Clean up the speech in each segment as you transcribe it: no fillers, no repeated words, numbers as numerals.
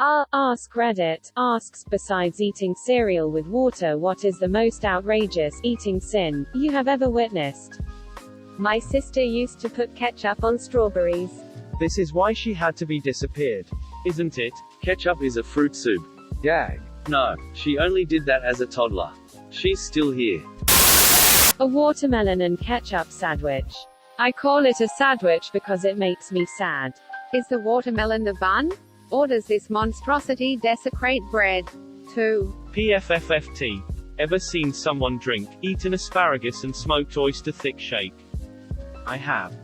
Askreddit asks, besides eating cereal with water, what is the most outrageous eating sin you have ever witnessed? My sister used to put ketchup on strawberries. This is why she had to be disappeared. Isn't it? Ketchup is a fruit soup. Gag. No, she only did that as a toddler. She's still here. A watermelon and ketchup sandwich. I call it a sandwich because it makes me sad. Is the watermelon the bun? Or does this monstrosity desecrate bread? 2. PFFFT. Ever seen someone drink, eat an asparagus and smoked oyster thick shake? I have.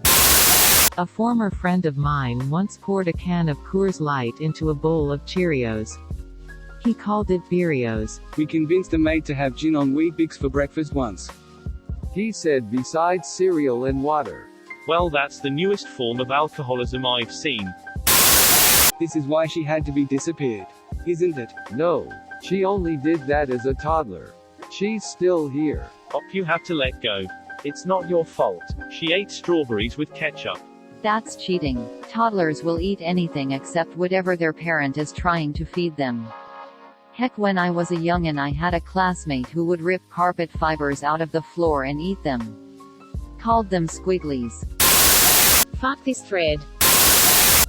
A former friend of mine once poured a can of Coors Light into a bowl of Cheerios. He called it Beerios. We convinced a mate to have gin on Weet-Bix for breakfast once. He said besides cereal and water. Well, that's the newest form of alcoholism I've seen. This is why she had to be disappeared. Isn't it? No. She only did that as a toddler. She's still here. You have to let go. It's not your fault. She ate strawberries with ketchup. That's cheating. Toddlers will eat anything except whatever their parent is trying to feed them. Heck, when I was a youngin', I had a classmate who would rip carpet fibers out of the floor and eat them. Called them squigglies. Fuck this thread.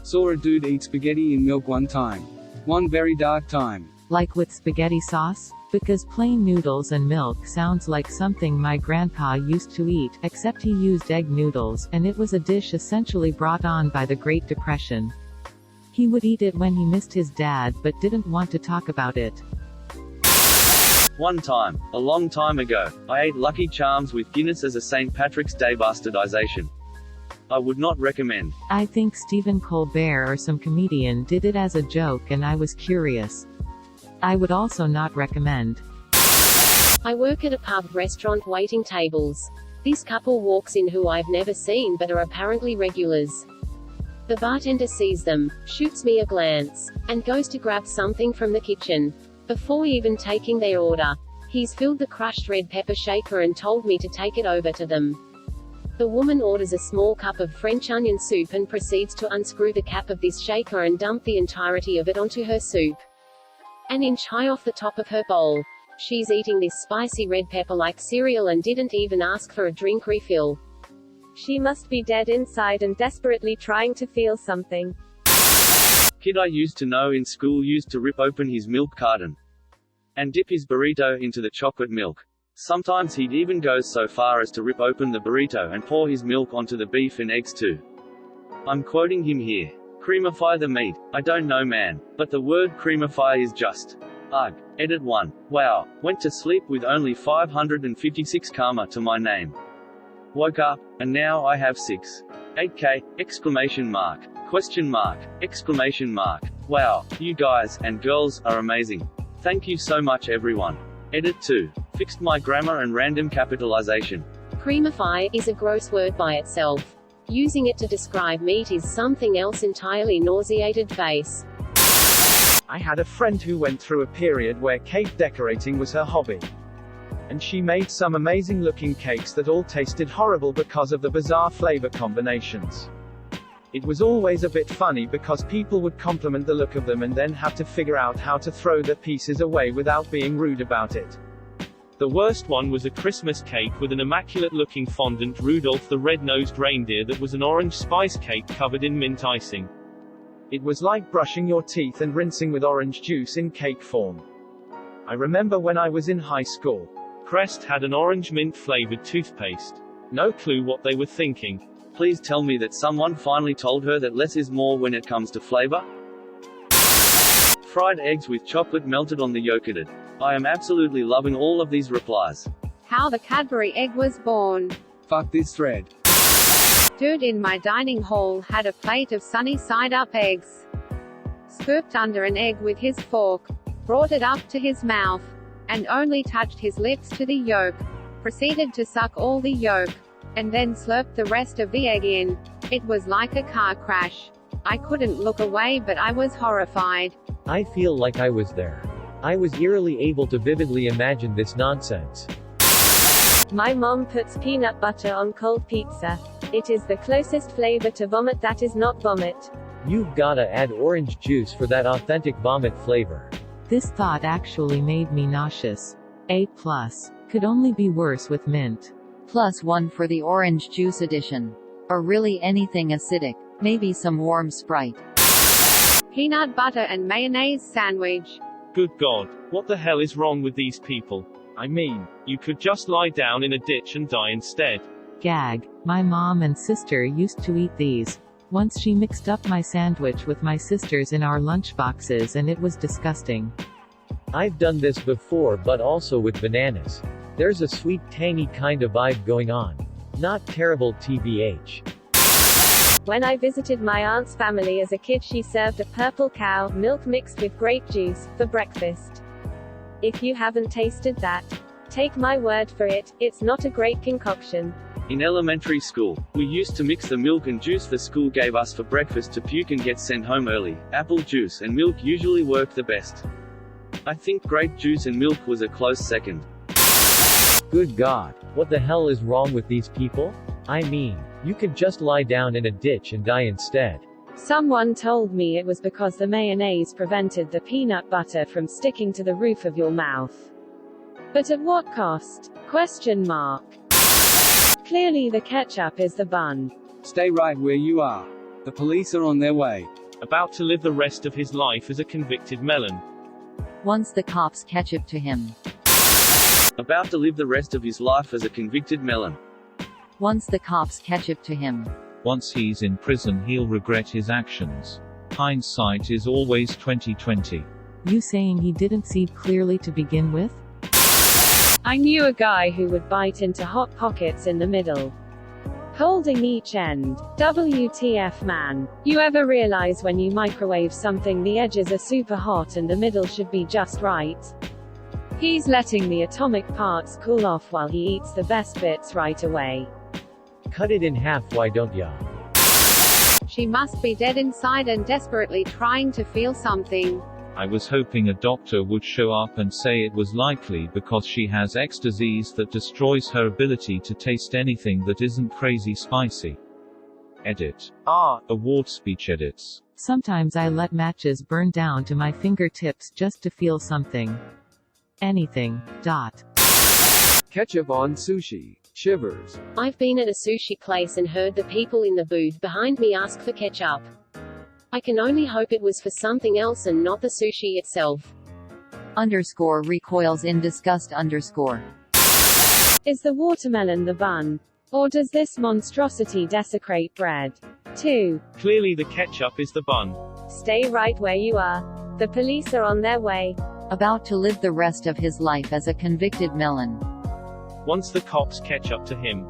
Saw a dude eat spaghetti in milk one time. One very dark time. Like with spaghetti sauce? Because plain noodles and milk sounds like something my grandpa used to eat, except he used egg noodles, and it was a dish essentially brought on by the Great Depression. He would eat it when he missed his dad but didn't want to talk about it. One time, a long time ago, I ate Lucky Charms with Guinness as a St. Patrick's Day bastardization. I would not recommend. I think Stephen Colbert or some comedian did it as a joke and I was curious. I would also not recommend. I work at a pub restaurant waiting tables. This couple walks in who I've never seen but are apparently regulars. The bartender sees them, shoots me a glance, and goes to grab something from the kitchen. Before even taking their order, he's filled the crushed red pepper shaker and told me to take it over to them. The woman orders a small cup of French onion soup and proceeds to unscrew the cap of this shaker and dump the entirety of it onto her soup. An inch high off the top of her bowl. She's eating this spicy red pepper like cereal and didn't even ask for a drink refill. She must be dead inside and desperately trying to feel something. Kid I used to know in school used to rip open his milk carton and dip his burrito into the chocolate milk. Sometimes he'd even go so far as to rip open the burrito and pour his milk onto the beef and eggs too. I'm quoting him here. Creamify the meat. I don't know, man, but the word creamify is just. Ugh. Edit 1. Wow. Went to sleep with only 556 karma to my name. Woke up, and now I have 6. 8k, exclamation mark, question mark, exclamation mark. Wow, you guys, and girls, are amazing. Thank you so much everyone. Edit 2. Fixed my grammar and random capitalization. Creamify is a gross word by itself. Using it to describe meat is something else entirely. Nauseated face. I had a friend who went through a period where cake decorating was her hobby. And she made some amazing looking cakes that all tasted horrible because of the bizarre flavor combinations. It was always a bit funny because people would compliment the look of them and then have to figure out how to throw their pieces away without being rude about it. The worst one was a Christmas cake with an immaculate-looking fondant Rudolph the Red-Nosed Reindeer that was an orange spice cake covered in mint icing. It was like brushing your teeth and rinsing with orange juice in cake form. I remember when I was in high school. Crest had an orange mint-flavored toothpaste. No clue what they were thinking. Please tell me that someone finally told her that less is more when it comes to flavor? Fried eggs with chocolate melted on the yolk. I am absolutely loving all of these replies. How the Cadbury egg was born. Fuck this thread. Dude in my dining hall had a plate of sunny side up eggs. Scooped under an egg with his fork, brought it up to his mouth, and only touched his lips to the yolk. Proceeded to suck all the yolk, and then slurped the rest of the egg in. It was like a car crash. I couldn't look away but I was horrified. I feel like I was there. I was eerily able to vividly imagine this nonsense. My mom puts peanut butter on cold pizza. It is the closest flavor to vomit that is not vomit. You've gotta add orange juice for that authentic vomit flavor. This thought actually made me nauseous. A+. Could only be worse with mint. +1 for the orange juice edition. Or really anything acidic. Maybe some warm Sprite. Peanut butter and mayonnaise sandwich. Good God, what the hell is wrong with these people? I mean, you could just lie down in a ditch and die instead. Gag. My mom and sister used to eat these. Once she mixed up my sandwich with my sister's in our lunchboxes and it was disgusting. I've done this before but also with bananas. There's a sweet tangy kind of vibe going on. Not terrible TBH. When I visited my aunt's family as a kid, she served a purple cow milk mixed with grape juice for breakfast. If you haven't tasted that, take my word for it, it's not a great concoction. In elementary school, we used to mix the milk and juice the school gave us for breakfast to puke and get sent home early. Apple juice and milk usually worked the best. I think grape juice and milk was a close second. Good God, what the hell is wrong with these people? I mean, you could just lie down in a ditch and die instead. Someone told me it was because the mayonnaise prevented the peanut butter from sticking to the roof of your mouth. But at what cost? Question mark. Clearly the ketchup is the bun. Stay right where you are. The police are on their way. About to live the rest of his life as a convicted melon. Once the cops catch up to him. About to live the rest of his life as a convicted melon. Once the cops catch up to him. Once he's in prison he'll regret his actions. Hindsight is always 20/20. You saying he didn't see clearly to begin with? I knew a guy who would bite into hot pockets in the middle, holding each end. WTF, man. You ever realize when you microwave something the edges are super hot and the middle should be just right? He's letting the atomic parts cool off while he eats the best bits right away. Cut it in half, why don't ya? She must be dead inside and desperately trying to feel something. I was hoping a doctor would show up and say it was likely because she has X disease that destroys her ability to taste anything that isn't crazy spicy. Edit. Award speech edits. Sometimes I let matches burn down to my fingertips just to feel something. Anything. Ketchup on sushi. Shivers. I've been at a sushi place and heard the people in the booth behind me ask for ketchup. I can only hope it was for something else and not the sushi itself. _ recoils in disgust _ Is the watermelon the bun? Or does this monstrosity desecrate bread? 2. Clearly the ketchup is the bun. Stay right where you are. The police are on their way. About to live the rest of his life as a convicted melon. Once the cops catch up to him.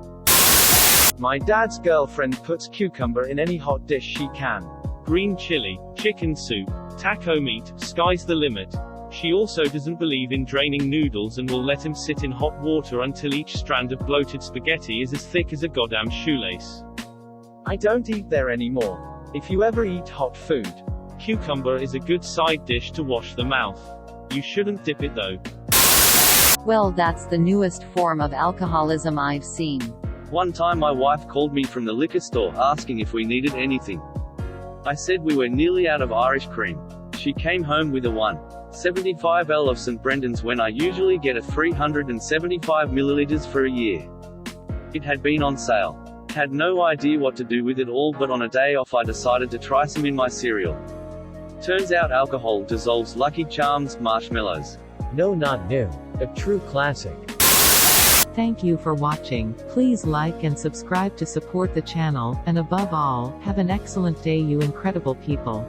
My dad's girlfriend puts cucumber in any hot dish she can. Green chili, chicken soup, taco meat, sky's the limit. She also doesn't believe in draining noodles and will let him sit in hot water until each strand of bloated spaghetti is as thick as a goddamn shoelace. I don't eat there anymore. If you ever eat hot food, cucumber is a good side dish to wash the mouth. You shouldn't dip it though. Well, that's the newest form of alcoholism I've seen. One time my wife called me from the liquor store asking if we needed anything. I said we were nearly out of Irish cream. She came home with a 1.75L of St. Brendan's when I usually get a 375 milliliters for a year. It had been on sale. Had no idea what to do with it all, but on a day off I decided to try some in my cereal. Turns out alcohol dissolves Lucky Charms marshmallows. No, not new. A true classic. Thank you for watching. Please like and subscribe to support the channel, and above all, have an excellent day you incredible people.